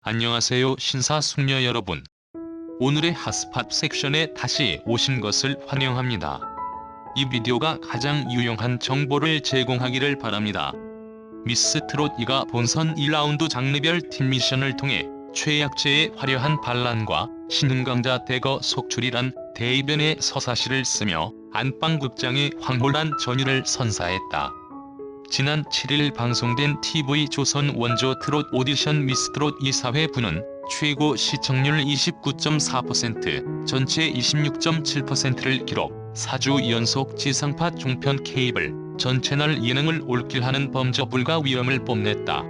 안녕하세요 신사숙녀 여러분. 오늘의 핫스팟 섹션에 다시 오신 것을 환영합니다. 이 비디오가 가장 유용한 정보를 제공하기를 바랍니다. 미스 트롯 2가 본선 1라운드 장르별 팀 미션을 통해 최약체의 화려한 반란과 신흥강자 대거 속출이란 대이변의 서사시를 쓰며 안방극장의 황홀한 전율을 선사했다. 지난 7일 방송된 TV조선 원조 트롯 오디션 미스 트롯 2 사회부는 최고 시청률 29.4%, 전체 26.7%를 기록, 4주 연속 지상파 종편 케이블, 전 채널 예능을 올킬하는 범저불가 위험을 뽐냈다.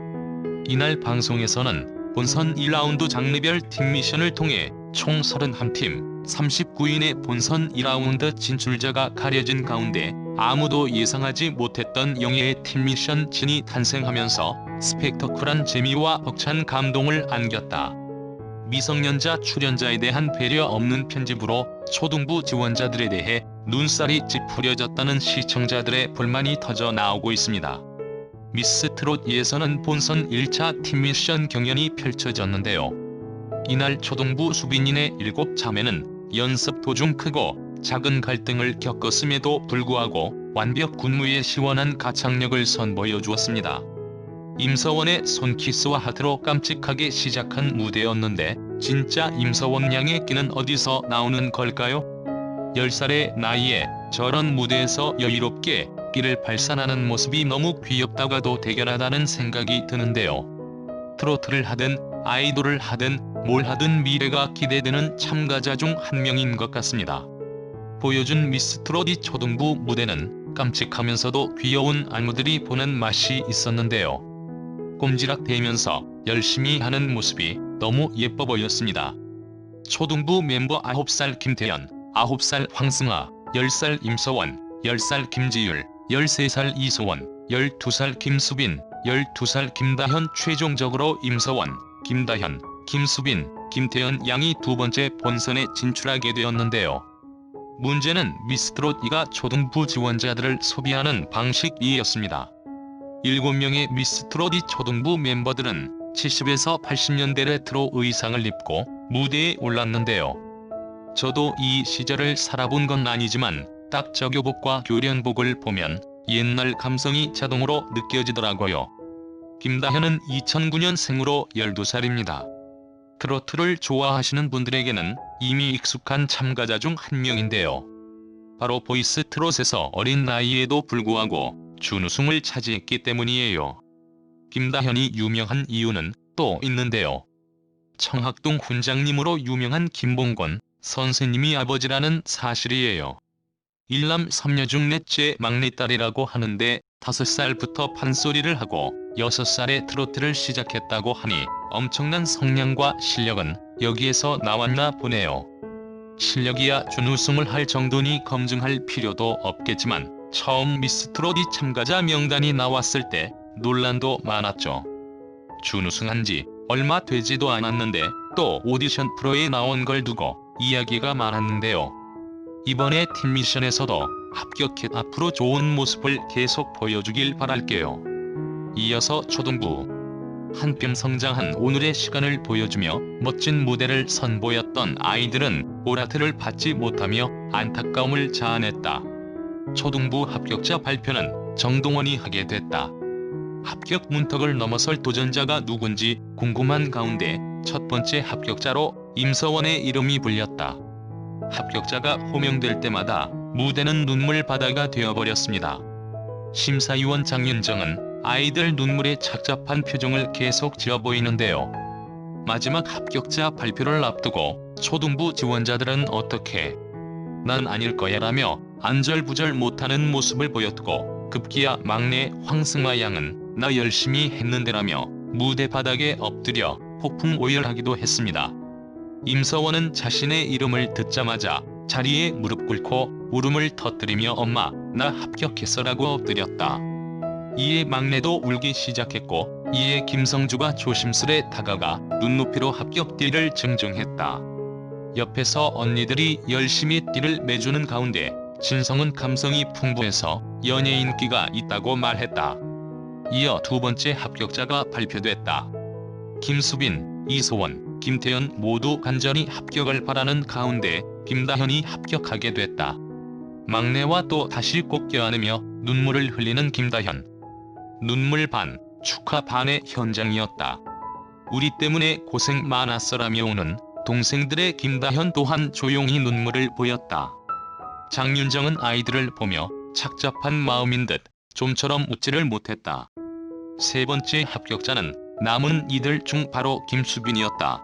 이날 방송에서는 본선 1라운드 장르별 팀 미션을 통해 총 31팀, 39인의 본선 2라운드 진출자가 가려진 가운데 아무도 예상하지 못했던 영예의 팀 미션 진이 탄생하면서 스펙터클한 재미와 벅찬 감동을 안겼다. 미성년자 출연자에 대한 배려 없는 편집으로 초등부 지원자들에 대해 눈살이 찌푸려졌다는 시청자들의 불만이 터져 나오고 있습니다. 미스 트롯 2에서는 본선 1차 팀 미션 경연이 펼쳐졌는데요. 이날 초등부 수빈인의 7자매는 연습 도중 크고 작은 갈등을 겪었음에도 불구하고 완벽 군무의 시원한 가창력을 선보여 주었습니다. 임서원의 손키스와 하트로 깜찍하게 시작한 무대였는데 진짜 임서원 양의 끼는 어디서 나오는 걸까요? 10살의 나이에 저런 무대에서 여유롭게 끼를 발산하는 모습이 너무 귀엽다가도 대견하다는 생각이 드는데요. 트로트를 하든 아이돌을 하든 뭘 하든 미래가 기대되는 참가자 중 한 명인 것 같습니다. 보여준 미스 트롯 2 초등부 무대는 깜찍하면서도 귀여운 안무들이 보는 맛이 있었는데요. 꼼지락대면서 열심히 하는 모습이 너무 예뻐 보였습니다. 초등부 멤버 9살 김태연, 9살 황승아, 10살 임서원, 10살 김지율, 13살 이소원, 12살 김수빈, 12살 김다현 최종적으로 임서원, 김다현, 김수빈, 김태연 양이 두 번째 본선에 진출하게 되었는데요. 문제는 미스 트롯 2가 초등부 지원자들을 소비하는 방식이었습니다. 7명의 미스 트롯 2 초등부 멤버들은 70에서 80년대 레트로 의상을 입고 무대에 올랐는데요. 저도 이 시절을 살아본 건 아니지만 딱 저 교복과 교련복을 보면 옛날 감성이 자동으로 느껴지더라고요. 김다현은 2009년생으로 12살입니다. 트로트를 좋아하시는 분들에게는 이미 익숙한 참가자 중 한 명인데요. 바로 보이스 트롯에서 어린 나이에도 불구하고 준우승을 차지했기 때문이에요. 김다현이 유명한 이유는 또 있는데요. 청학동 훈장님으로 유명한 김봉권 선생님이 아버지라는 사실이에요. 일남 3녀 중 넷째 막내딸이라고 하는데 5살부터 판소리를 하고 6살에 트로트를 시작했다고 하니 엄청난 성량과 실력은 여기에서 나왔나 보네요. 실력이야 준우승을 할 정도니 검증할 필요도 없겠지만 처음 미스 트롯 2 참가자 명단이 나왔을 때 논란도 많았죠. 준우승한 지 얼마 되지도 않았는데 또 오디션 프로에 나온 걸 두고 이야기가 많았는데요. 이번에 팀 미션에서도 합격해 앞으로 좋은 모습을 계속 보여주길 바랄게요. 이어서 초등부 한뼘 성장한 오늘의 시간을 보여주며 멋진 무대를 선보였던 아이들은 보라트를 받지 못하며 안타까움을 자아냈다. 초등부 합격자 발표는 정동원이 하게 됐다. 합격 문턱을 넘어설 도전자가 누군지 궁금한 가운데 첫 번째 합격자로 임서원의 이름이 불렸다. 합격자가 호명될 때마다 무대는 눈물 바다가 되어버렸습니다. 심사위원 장윤정은 아이들 눈물에 착잡한 표정을 계속 지어 보이는데요. 마지막 합격자 발표를 앞두고 초등부 지원자들은 어떻게 난 아닐 거야 라며 안절부절 못하는 모습을 보였고 급기야 막내 황승아 양은 나 열심히 했는데라며 무대 바닥에 엎드려 폭풍 오열하기도 했습니다. 임서원은 자신의 이름을 듣자마자 자리에 무릎 꿇고 울음을 터뜨리며 엄마 나 합격했어 라고 엎드렸다. 이에 막내도 울기 시작했고 이에 김성주가 조심스레 다가가 눈높이로 합격 띠를 증정했다. 옆에서 언니들이 열심히 띠를 매주는 가운데 진성은 감성이 풍부해서 연예인기가 있다고 말했다. 이어 두 번째 합격자가 발표됐다. 김수빈, 이소원, 김태현 모두 간절히 합격을 바라는 가운데 김다현이 합격하게 됐다. 막내와 또 다시 꼭 껴안으며 눈물을 흘리는 김다현. 눈물 반, 축하 반의 현장이었다. 우리 때문에 고생 많았어라며 우는 동생들의 김다현 또한 조용히 눈물을 보였다. 장윤정은 아이들을 보며 착잡한 마음인 듯 좀처럼 웃지를 못했다. 세 번째 합격자는 남은 이들 중 바로 김수빈이었다.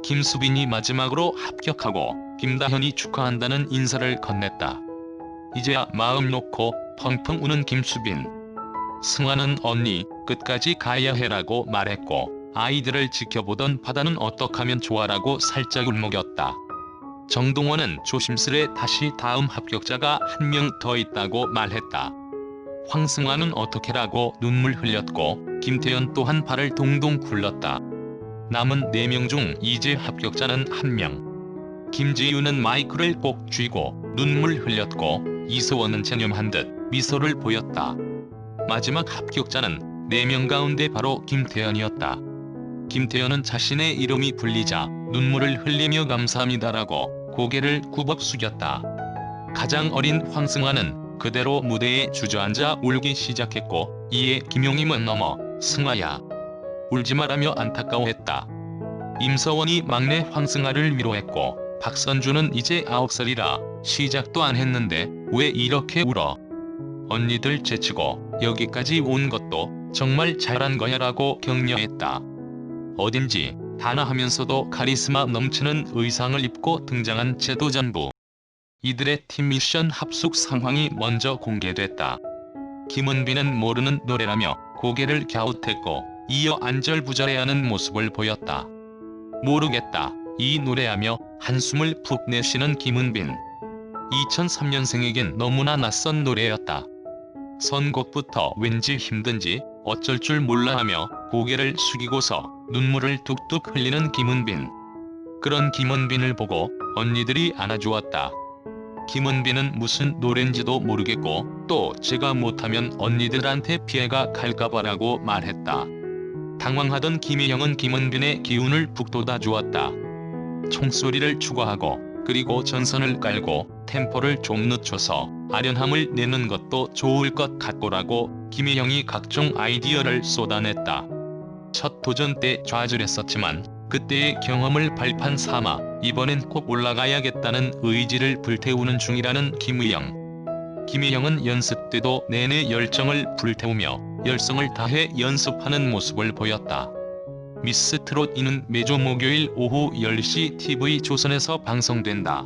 김수빈이 마지막으로 합격하고 김다현이 축하한다는 인사를 건넸다. 이제야 마음 놓고 펑펑 우는 김수빈. 승아는 언니 끝까지 가야 해라고 말했고 아이들을 지켜보던 바다는 어떡하면 좋아라고 살짝 울먹였다. 정동원은 조심스레 다시 다음 합격자가 한 명 더 있다고 말했다. 황승아는 어떡해라고 눈물 흘렸고 김태현 또한 발을 동동 굴렀다. 남은 4명 중 이제 합격자는 1명. 김지유는 마이크를 꼭 쥐고 눈물 흘렸고 이소원은 체념한 듯 미소를 보였다. 마지막 합격자는 4명 가운데 바로 김태현이었다. 김태현은 자신의 이름이 불리자 눈물을 흘리며 감사합니다라고 고개를 굽업 숙였다. 가장 어린 황승아는 그대로 무대에 주저앉아 울기 시작했고 이에 김용임은 넘어 승아야 울지 말라며 안타까워했다. 임서원이 막내 황승아를 위로했고 박선주는 이제 9살이라 시작도 안 했는데 왜 이렇게 울어? 언니들 제치고 여기까지 온 것도 정말 잘한 거야 라고 격려했다. 어딘지 단아하면서도 카리스마 넘치는 의상을 입고 등장한 제도전부. 이들의 팀 미션 합숙 상황이 먼저 공개됐다. 김은비는 모르는 노래라며 고개를 갸웃했고 이어 안절부절해하는 모습을 보였다. 모르겠다 이 노래하며 한숨을 푹 내쉬는 김은빈. 2003년생에겐 너무나 낯선 노래였다. 선곡부터 왠지 힘든지 어쩔 줄 몰라 하며 고개를 숙이고서 눈물을 뚝뚝 흘리는 김은빈. 그런 김은빈을 보고 언니들이 안아주었다. 김은빈은 무슨 노래인지도 모르겠고 또 제가 못하면 언니들한테 피해가 갈까봐라고 말했다. 당황하던 김혜영은 김은빈의 기운을 북돋아 주었다. 총소리를 추가하고 그리고 전선을 깔고 템포를 좀 늦춰서 아련함을 내는 것도 좋을 것 같고라고 김혜영이 각종 아이디어를 쏟아냈다. 첫 도전 때 좌절했었지만 그때의 경험을 발판 삼아 이번엔 꼭 올라가야겠다는 의지를 불태우는 중이라는 김혜영. 김혜영은 연습 때도 내내 열정을 불태우며 열성을 다해 연습하는 모습을 보였다. 미스 트롯 이는 매주 목요일 오후 10시 TV조선에서 방송된다.